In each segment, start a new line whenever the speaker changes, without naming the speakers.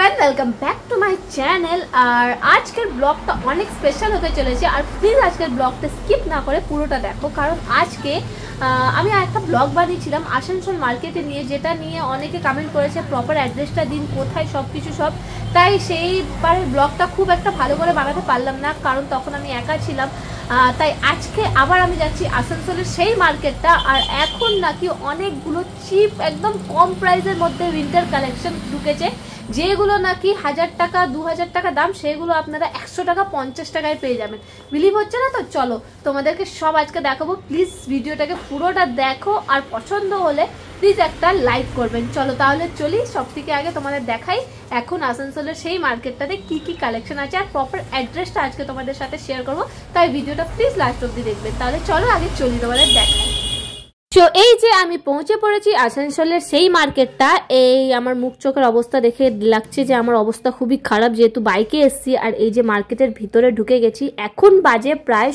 Everyone welcome back to my channel. और आजकल ब्लॉगটা অনেক স্পেশাল হতে চলেছে। আর প্লিজ আজকের ব্লগটা স্কিপ না করে পুরোটা দেখো, কারণ আজকে আমি একটা ব্লগ বানিয়েছিলাম আসানসোল মার্কেটে নিয়ে, যেটা নিয়ে অনেকে কমেন্ট করেছে প্রপার অ্যাড্রেসটা দিন, কোথায় সব কিছু সব। তাই সেইবারের ব্লগটা খুব একটা ভালো করে বানাতে পারলাম না, কারণ তখন আমি একা ছিলাম। তাই আজকে আবার আমি যাচ্ছি আসানসোলের সেই মার্কেটটা। আর এখন নাকি অনেকগুলো চিপ একদম কম প্রাইসের মধ্যে উইন্টার কালেকশন ঢুকেছে, যেগুলো নাকি 1000 টাকা 2000 টাকা দাম, সেগুলো আপনারা 100 টাকা 50 টাকায় পেয়ে যাবেন। বিলিভ হচ্ছে না তো? চলো তোমাদেরকে সব আজকে দেখাবো। প্লিজ ভিডিওটাকে পুরোটা দেখো, আর পছন্দ হলে প্লিজ একটা লাইক করবেন। চলো তাহলে চলি। সব থেকে আগে তোমাদের দেখাই এখন আসানসোলের সেই মার্কেটটাতে কি কি কালেকশন আছে, আর প্রপার অ্যাড্রেসটা আজকে তোমাদের সাথে শেয়ার করবো। তাই ভিডিওটা প্লিজ লাস্ট অবধি দেখবেন। তাহলে চলো আগে চলি, তোমাদের দেখাই। তো এই যে আমি পৌঁছে পড়েছি আসানসোলের সেই মার্কেটটা। এই আমার মুখ চোখের অবস্থা দেখে লাগছে যে আমার অবস্থা খুবই খারাপ, যেহেতু বাইকে এসেছি। আর এই যে মার্কেটের ভিতরে ঢুকে গেছি, এখন বাজে প্রায়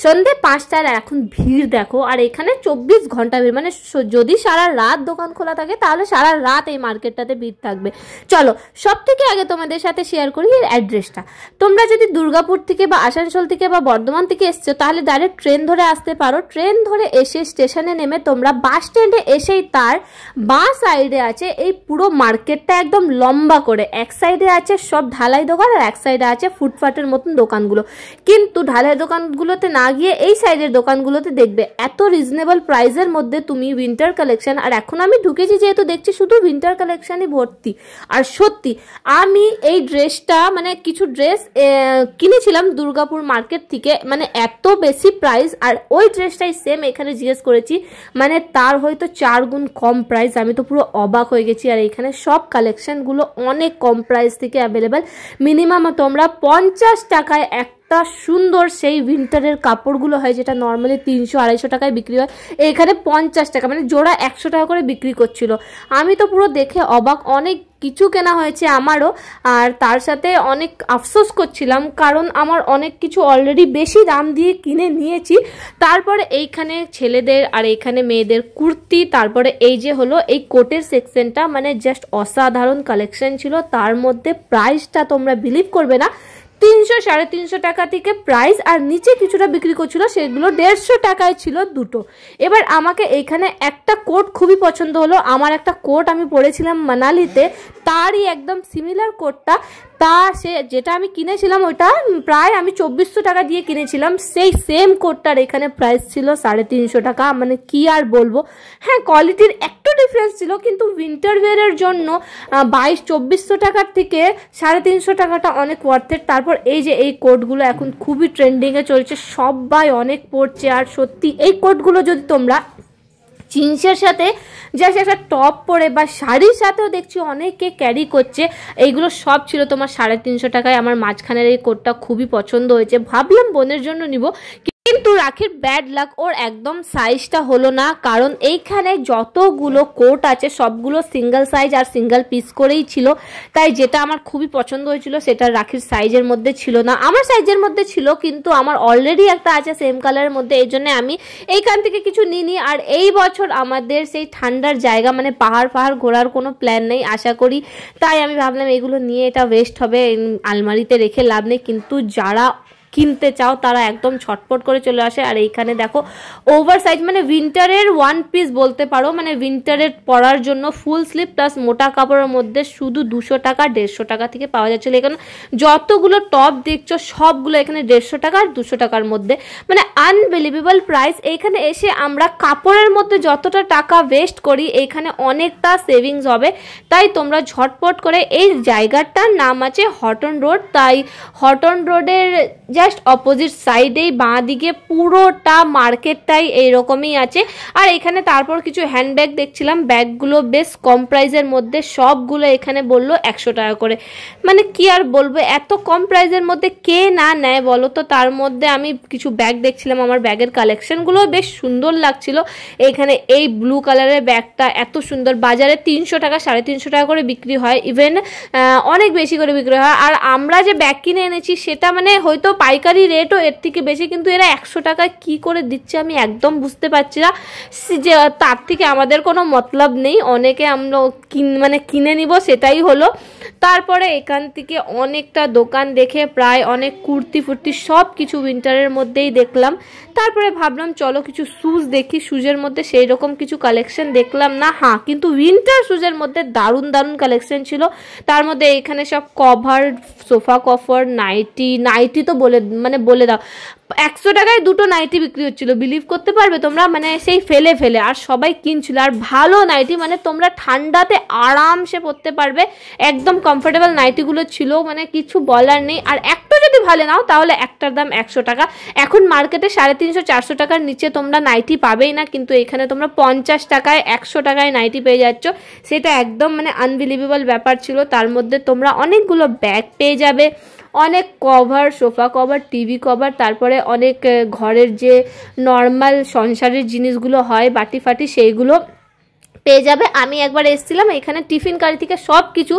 সন্ধে 5টার। এখন ভিড় দেখো, আর এখানে 24 ঘন্টা ভিড়, মানে যদি সারা রাত দোকান খোলা থাকে তাহলে সারা রাত এই মার্কেটটাতে ভিড় থাকবে। চলো সব থেকে আগে তোমাদের সাথে শেয়ার করি এর অ্যাড্রেসটা। তোমরা যদি দুর্গাপুর থেকে বা আসানসোল থেকে বা বর্ধমান থেকে এসছো, তাহলে ডাইরেক্ট ট্রেন ধরে আসতে পারো। ট্রেন ধরে এসে স্টেশনে নেমে তোমরা বাস স্ট্যান্ডে এসেই তার বাঁ সাইডে আছে এই পুরো মার্কেটটা একদম লম্বা করে। এক সাইডে আছে সব ঢালাই দোকান, আর এক সাইডে আছে ফুটপাতের মতন দোকানগুলো। কিন্তু ঢালাই দোকানগুলোতে না গিয়ে এই সাইডের দোকানগুলোতে দেখবে এত রিজনেবল প্রাইসের মধ্যে তুমি উইন্টার কালেকশন। আর এখন আমি ঢুকেছি যেহেতু দেখছি শুধু উইন্টার কালেকশনই ভর্তি। আর সত্যি আমি এই ড্রেসটা, মানে কিছু ড্রেস কিনেছিলাম দুর্গাপুর মার্কেট থেকে, মানে এত বেশি প্রাইস। আর ওই ড্রেসটাই সেম এখানে জিজ্ঞেস করেছি, মানে তার হয়তো 4 গুণ কম প্রাইস। আমি তো পুরো অবাক হয়ে গেছি। আর এখানে সব কালেকশনগুলো অনেক কম প্রাইস থেকে অ্যাভেলেবেল। মিনিমাম তোমরা 50 টাকায় একটা সুন্দর সেই উইন্টারের কাপড়গুলো হয়, যেটা নর্মালি 300-250 টাকায় বিক্রি হয়, এখানে 50 টাকা, মানে জোড়া 100 টাকা করে বিক্রি করছিল। আমি তো পুরো দেখে অবাক। অনেক কিছু কেনা হয়েছে আমারও, আর তার সাথে অনেক আফসোস করছিলাম, কারণ আমার অনেক কিছু অলরেডি বেশি দাম দিয়ে কিনে নিয়েছি। তারপরে এইখানে ছেলেদের আর এইখানে মেয়েদের কুর্তি, তারপরে এই যে হলো এই কোটের সেকশনটা, মানে জাস্ট অসাধারণ কালেকশন ছিল। তার মধ্যে প্রাইসটা তোমরা বিলিভ করবে না, 300-350 টাকা থেকে প্রাইস, আর নিচে কিছুটা বিক্রি করছিল, সেগুলো 150 টাকায় ছিল দুটো। এবার আমাকে এইখানে একটা কোট খুবই পছন্দ হলো। আমার একটা কোট আমি পরেছিলাম মানালিতে, তারই একদম সিমিলার কোটটা, যেটা আমি কিনেছিলাম ওইটা প্রায় আমি 2400 টাকা দিয়ে কিনেছিলাম। সেই সেম কোটটার এখানে প্রাইস ছিল 350 টাকা। মানে কি আর বলবো। হ্যাঁ, কোয়ালিটির একটু ডিফারেন্স ছিল, কিন্তু উইন্টার ওয়্যারের জন্য 2200-2400 টাকার থেকে 350 টাকাটা অনেক ওয়ার্থের। তারপর এই যে এই কোটগুলো এখন খুবই ট্রেন্ডিংয়ে চলছে, সবাই অনেক পরছে। আর সত্যি এই কোটগুলো যদি তোমরা জিন্সের সাথে জাস্ট একটা টপ পরে বা শাড়ির সাথেও দেখছি অনেকে ক্যারি করছে, এইগুলো সব ছিল তোমার 350 টাকায়। আমার মাঝখানের এই কোটটা খুবই পছন্দ হয়েছে, ভাবলাম বোনের জন্য নিব, কিন্তু রাখির ব্যাড লাক, ওর একদম সাইজটা হলো না। কারণ এইখানে যতগুলো কোট আছে সবগুলো সিঙ্গেল সাইজ আর সিঙ্গেল পিস করেই ছিল। তাই যেটা আমার খুবই পছন্দ হয়েছিল সেটা রাখির সাইজের মধ্যে ছিল না। আমার সাইজের মধ্যে ছিল, কিন্তু আমার অলরেডি একটা আছে সেম কালারের মধ্যে, এই জন্য আমি এইখান থেকে কিছু নিইনি। আর এই বছর আমাদের সেই ঠান্ডার জায়গা, মানে পাহাড় ঘোরার কোনো প্ল্যান নেই আশা করি। তাই আমি ভাবলাম এগুলো নিয়ে এটা ওয়েস্ট হবে, আলমারিতে রেখে লাভ নেই। কিন্তু যারা কিনতে চাও তারা একদম ছটপট করে চলে আসে। আর এইখানে দেখো ওভার সাইজ, মানে উইন্টারের ওয়ান পিস বলতে পারো, মানে উইন্টারের পরার জন্য ফুল স্লিভ প্লাস মোটা কাপড়ের মধ্যে শুধু 200 টাকা 150 টাকা থেকে পাওয়া যাচ্ছিল। এখানে যতগুলো টপ দেখছো সবগুলো এখানে 150 টাকা আর 200 টাকার মধ্যে, মানে আনবিলিভেবল প্রাইস। এইখানে এসে আমরা কাপড়ের মধ্যে যতটা টাকা ওয়েস্ট করি, এইখানে অনেকটা সেভিংস হবে। তাই তোমরা ঝটপট করে, এই জায়গাটার নাম আছে হটন রোড, তাই হটন রোডের জাস্ট অপোজিট সাইডেই বাঁ দিকে পুরোটা মার্কেটটাই এইরকমই আছে। আর এখানে তারপর কিছু হ্যান্ডব্যাগ দেখছিলাম, ব্যাগগুলো বেশ কম প্রাইসের মধ্যে, সবগুলো এখানে বললো 100 টাকা করে। মানে কি আর বলবো, এত কম প্রাইসের মধ্যে কে না নেয় বলো তো। তার মধ্যে আমি কিছু ব্যাগ দেখছিলাম, আমার ব্যাগের কালেকশনগুলো বেশ সুন্দর লাগছিল। এখানে এই ব্লু কালারের ব্যাগটা এত সুন্দর, বাজারে 300 টাকা 350 টাকা করে বিক্রি হয়, ইভেন অনেক বেশি করে বিক্রি হয়। আর আমরা যে ব্যাগ কিনে এনেছি সেটা মানে হয়তো পাইকারি রেটও এর থেকে বেশি, কিন্তু এরা 100 টাকায় কী করে দিচ্ছে আমি একদম বুঝতে পারছি না। যে তার থেকে আমাদের কোনো মতলব নেই, অনেকে আমরা কিনে নিব সেটাই হলো। তারপরে এখান থেকে অনেকটা দোকান দেখে প্রায় অনেক কুর্তি ফুর্তি সব কিছু উইন্টারের মধ্যেই দেখলাম। তারপরে ভাবলাম চলো কিছু শুজ দেখি, শুজের মধ্যে সেই রকম কিছু কালেকশন দেখলাম না, হ্যাঁ কিন্তু উইন্টার শুজের মধ্যে দারুণ দারুণ কালেকশন ছিল। তার মধ্যে এখানে সব কভার, সোফা কভার, নাইটি তো বলে দাও 100 টাকায় 2টো নাইটি বিক্রি হচ্ছিল, বিলিভ করতে পারবে তোমরা, সেই ফেলে আর সবাই কিনছিল। আর ভালো নাইটি, তোমরা ঠান্ডাতে আরামসে পরতে পারবে, একদম কমফোর্টেবল নাইটিগুলো ছিল, কিছু বলার নেই। আর একটা যদি ভালো নাও তাহলে একটার দাম 100 টাকা। এখন মার্কেটে 350-400 টাকার নিচে তোমরা নাইটি পাবেই না, কিন্তু এখানে তোমরা 50 টাকায় 100 টাকায় নাইটি পেয়ে যাচ্ছ, সেটা একদম আনবিলিভেবল ব্যাপার ছিল। তার মধ্যে তোমরা অনেকগুলো ব্যাগ পেয়ে যাবে, অনেক cover, sofa cover, TV cover, তারপরে অনেক ঘরের যে নর্মাল সংসারের জিনিসগুলো হয় বাটি ফাটি সেইগুলো পেয়ে যাবে। আমি একবার এসেছিলাম এখানে টিফিন কারি থেকে, সব কিছু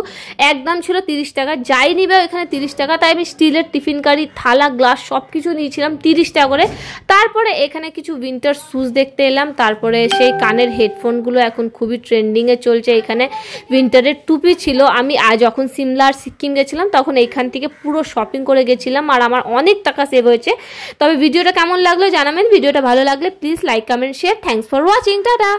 একদম ছিল 30 টাকা, যাই নিবে এখানে 30 টাকা, তাই আমি স্টিলের টিফিন কারি, থালা, গ্লাস সব কিছু নিয়েছিলাম 30 টাকা করে। তারপরে এখানে কিছু উইন্টার শুজ দেখতে এলাম, তারপরে সেই কানের হেডফোনগুলো এখন খুবই ট্রেন্ডিংয়ে চলছে। এখানে উইন্টারের টুপি ছিল, আমি যখন সিমলা আর সিকিম গেছিলাম তখন এইখান থেকে পুরো শপিং করে গেছিলাম, আর আমার অনেক টাকা সেভ হয়েছে। তবে ভিডিওটা কেমন লাগলো জানাবেন, ভিডিওটা ভালো লাগলে please like, comment, share. Thanks for watching, tata.